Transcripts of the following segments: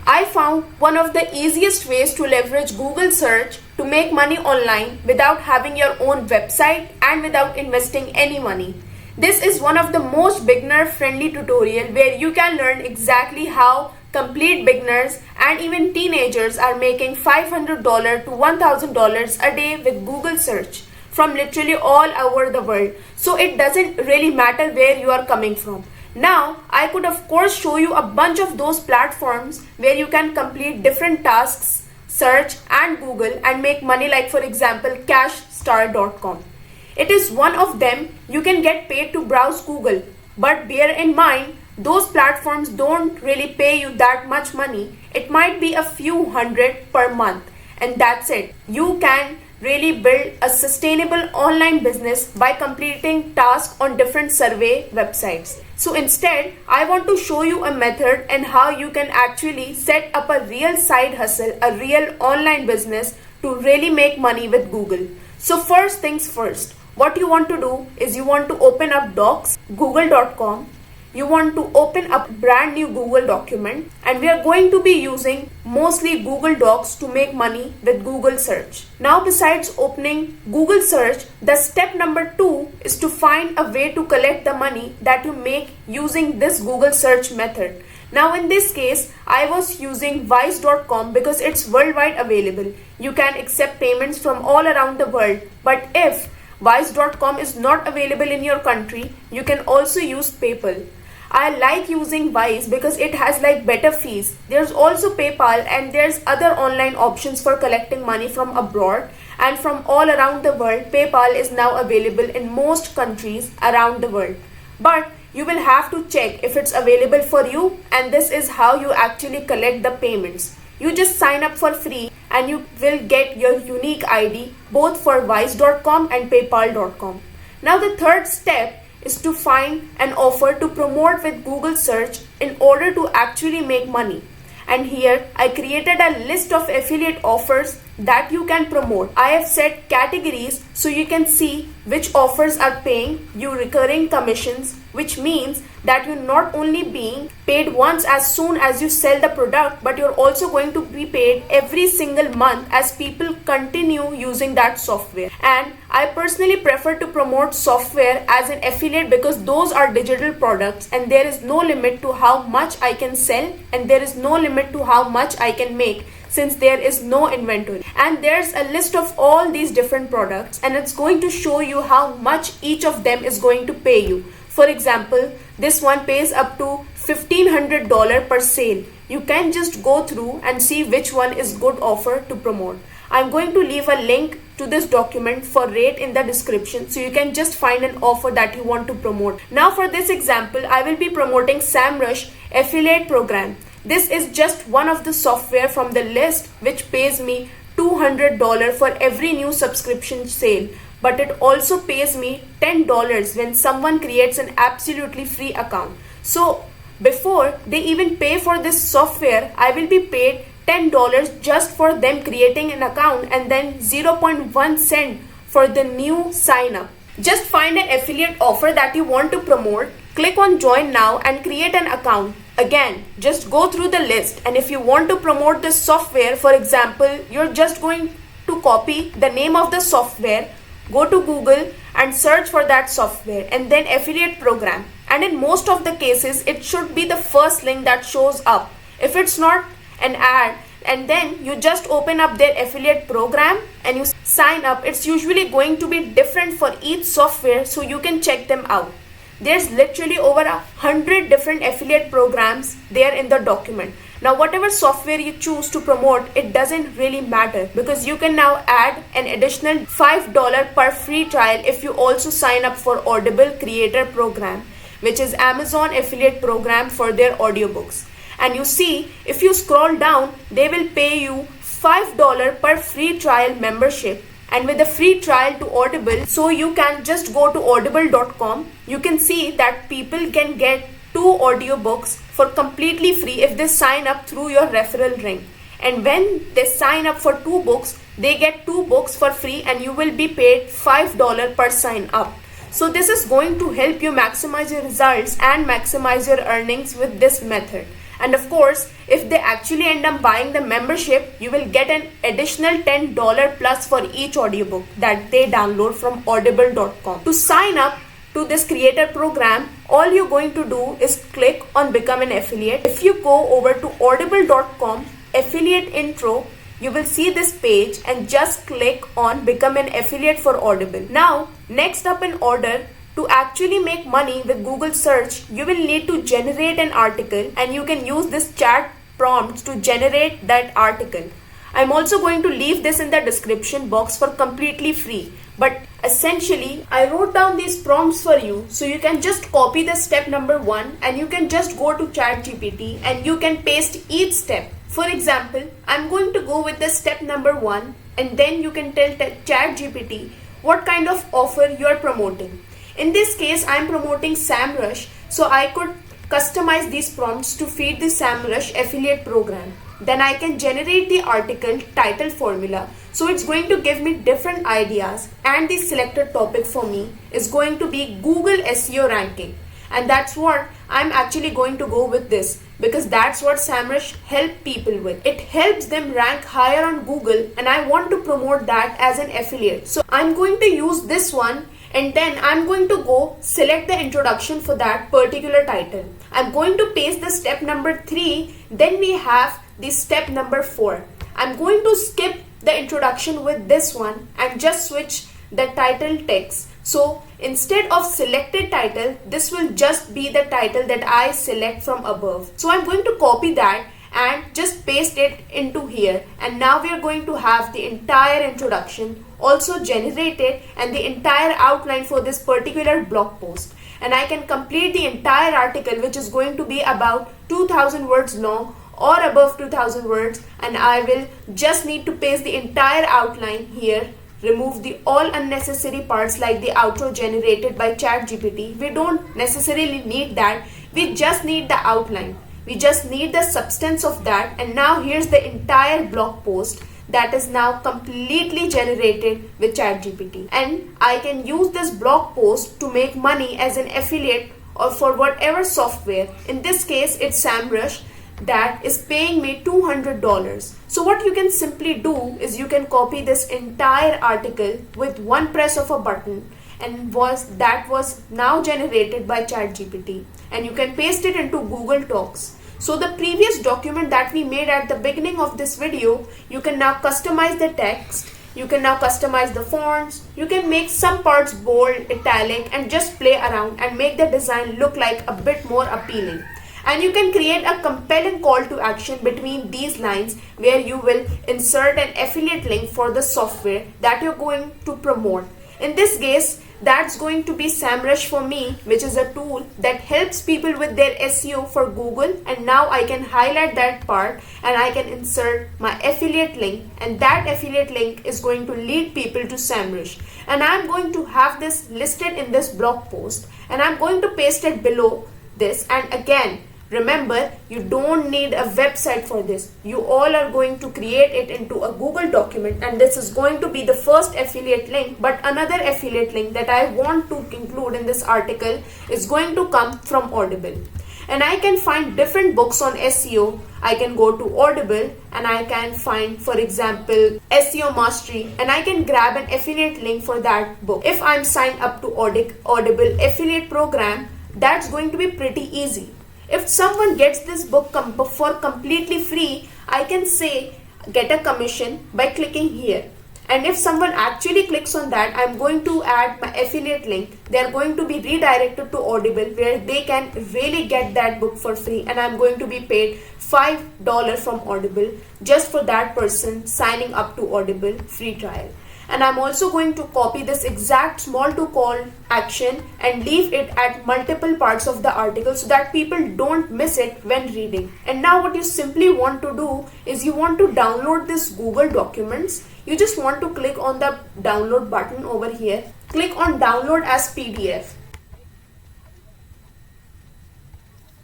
I found one of the easiest ways to leverage Google search to make money online without having your own website and without investing any money. This is one of the most beginner friendly tutorial where you can learn exactly how complete beginners and even teenagers are making $500 to $1,000 a day with Google search from literally all over the world. So it doesn't really matter where you are coming from. Now, I could of course show you a bunch of those platforms where you can complete different tasks, search and Google and make money, like for example cashstar.com. It is one of them. You can get paid to browse Google, but bear in mind those platforms don't really pay you that much money. It might be a few hundred per month and that's it. You can really build a sustainable online business by completing tasks on different survey websites. So instead, I want to show you a method and how you can actually set up a real side hustle, a real online business to really make money with Google. So first things first, what you want to do is you want to open up Docs, google.com. You want to open up brand new Google document, and we are going to be using mostly Google Docs to make money with Google search. Now besides opening Google search, the step number 2 is to find a way to collect the money that you make using this Google search method. Now in this case, I was using Wise.com because it's worldwide available. You can accept payments from all around the world, but if Wise.com is not available in your country, you can also use PayPal. I like using Wise because it has like better fees. There's also PayPal and there's other online options for collecting money from abroad and from all around the world. PayPal is now available in most countries around the world. But you will have to check if it's available for you, and this is how you actually collect the payments. You just sign up for free and you will get your unique ID both for Wise.com and PayPal.com. Now the third step is to find an offer to promote with Google search in order to actually make money. And here I created a list of affiliate offers that you can promote. I have set categories so you can see which offers are paying you recurring commissions, which means that you're not only being paid once as soon as you sell the product, but you're also going to be paid every single month as people continue using that software. And I personally prefer to promote software as an affiliate because those are digital products and there is no limit to how much I can sell and there is no limit to how much I can make, since there is no inventory. And there's a list of all these different products and it's going to show you how much each of them is going to pay you. For example, this one pays up to $1,500 per sale. You can just go through and see which one is good offer to promote. I'm going to leave a link to this document for rate in the description so you can just find an offer that you want to promote. Now for this example, I will be promoting SEMrush affiliate program. This is just one of the software from the list which pays me $200 for every new subscription sale. But it also pays me $10 when someone creates an absolutely free account. So before they even pay for this software, I will be paid $10 just for them creating an account and then 0.1 cent for the new sign up. Just find an affiliate offer that you want to promote, click on join now and create an account. Again, just go through the list, and if you want to promote this software, for example, you're just going to copy the name of the software, go to Google and search for that software and then affiliate program. And in most of the cases, it should be the first link that shows up. If it's not, an ad, and then you just open up their affiliate program and you sign up. It's usually going to be different for each software, so you can check them out. There's literally over 100 different affiliate programs there in the document. Now whatever software you choose to promote, it doesn't really matter because you can now add an additional $5 per free trial if you also sign up for Audible Creator Program, which is Amazon affiliate program for their audiobooks. And you see, if you scroll down, they will pay you $5 per free trial membership. And with a free trial to Audible, so you can just go to audible.com. You can see that people can get 2 audiobooks for completely free if they sign up through your referral link. And when they sign up for 2 books, they get 2 books for free and you will be paid $5 per sign up. So this is going to help you maximize your results and maximize your earnings with this method. And of course, if they actually end up buying the membership, you will get an additional $10 plus for each audiobook that they download from audible.com. To sign up to this creator program, all you're going to do is click on become an affiliate. If you go over to audible.com affiliate intro, you will see this page and just click on become an affiliate for Audible. Now, next up in order, to actually make money with Google search, you will need to generate an article, and you can use this chat prompts to generate that article. I'm also going to leave this in the description box for completely free. But essentially, I wrote down these prompts for you, so you can just copy the step number 1 and you can just go to ChatGPT and you can paste each step. For example, I'm going to go with the step number 1, and then you can tell ChatGPT what kind of offer you are promoting. In this case, I'm promoting SEMrush, so I could customize these prompts to feed the SEMrush affiliate program. Then I can generate the article title formula. So it's going to give me different ideas, and the selected topic for me is going to be Google SEO ranking. And that's what I'm actually going to go with this, because that's what SEMrush help people with. It helps them rank higher on Google, and I want to promote that as an affiliate. So I'm going to use this one, and then I'm going to go select the introduction for that particular title. I'm going to paste the step number 3. Then we have the step number 4. I'm going to skip the introduction with this one and just switch the title text. So instead of selected title, this will just be the title that I select from above. So I'm going to copy that and just paste it into here, and now we are going to have the entire introduction also generated and the entire outline for this particular blog post. And I can complete the entire article, which is going to be about 2000 words long or above 2000 words, and I will just need to paste the entire outline here, remove the all unnecessary parts like the outro generated by ChatGPT. We don't necessarily need that, we just need the outline. We just need the substance of that, and now here's the entire blog post that is now completely generated with ChatGPT. And I can use this blog post to make money as an affiliate or for whatever software. In this case, it's SEMrush that is paying me $200. So what you can simply do is you can copy this entire article with one press of a button, and that was now generated by ChatGPT, and you can paste it into Google Docs. So the previous document that we made at the beginning of this video, you can now customize the text, you can now customize the fonts, you can make some parts bold, italic, and just play around and make the design look like a bit more appealing. And you can create a compelling call to action between these lines where you will insert an affiliate link for the software that you're going to promote. In this case, that's going to be SEMrush for me, which is a tool that helps people with their SEO for Google. And now I can highlight that part and I can insert my affiliate link, and that affiliate link is going to lead people to SEMrush. And I'm going to have this listed in this blog post, and I'm going to paste it below this. And again, remember, you don't need a website for this. You all are going to create it into a Google document, and this is going to be the first affiliate link. But another affiliate link that I want to include in this article is going to come from Audible. And I can find different books on SEO. I can go to Audible and I can find, for example, SEO Mastery, and I can grab an affiliate link for that book. If I'm signed up to Audible affiliate program, that's going to be pretty easy. If someone gets this book for completely free, I can say get a commission by clicking here. And if someone actually clicks on that, I'm going to add my affiliate link. They're going to be redirected to Audible where they can really get that book for free, and I'm going to be paid $5 from Audible just for that person signing up to Audible free trial. And I'm also going to copy this exact small to call action and leave it at multiple parts of the article so that people don't miss it when reading. And now what you simply want to do is you want to download this Google Documents. You just want to click on the download button over here. Click on download as PDF.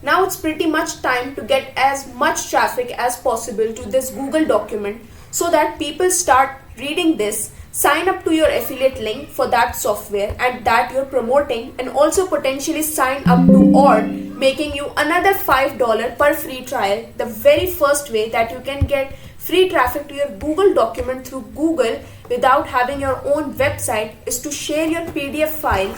Now it's pretty much time to get as much traffic as possible to this Google document so that people start reading this, sign up to your affiliate link for that software and that you're promoting, and also potentially sign up to Ord, making you another $5 per free trial. The very first way that you can get free traffic to your Google document through Google without having your own website is to share your PDF file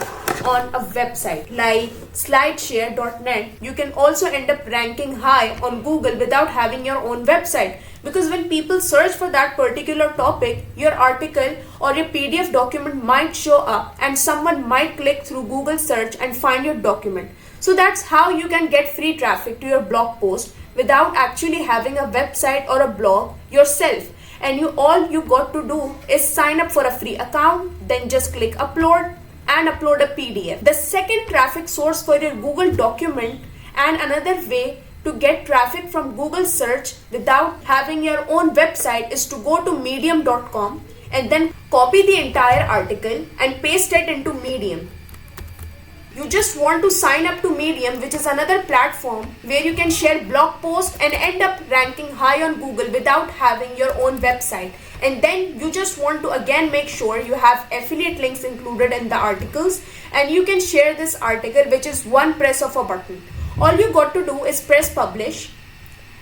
on a website like slideshare.net. You can also end up ranking high on Google without having your own website, because when people search for that particular topic, your article or your PDF document might show up and someone might click through Google search and find your document. So that's how you can get free traffic to your blog post without actually having a website or a blog yourself. And all you got to do is sign up for a free account, then just click upload and upload a PDF. The second traffic source for your Google document and another way to get traffic from Google search without having your own website is to go to medium.com and then copy the entire article and paste it into Medium. You just want to sign up to Medium, which is another platform where you can share blog posts and end up ranking high on Google without having your own website. And then you just want to again make sure you have affiliate links included in the articles, and you can share this article, which is one press of a button. All you got to do is press publish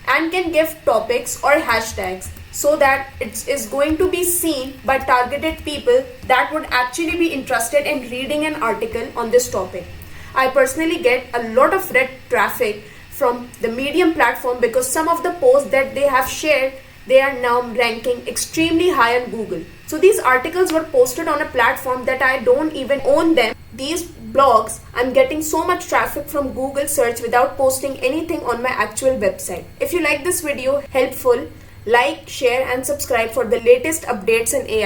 and can give topics or hashtags so that it is going to be seen by targeted people that would actually be interested in reading an article on this topic. I personally get a lot of red traffic from the Medium platform because some of the posts that they have shared, they are now ranking extremely high on Google. So these articles were posted on a platform that I don't even own them. These blogs, I'm getting so much traffic from Google search without posting anything on my actual website. If you like this video helpful, like, share and subscribe for the latest updates in AI.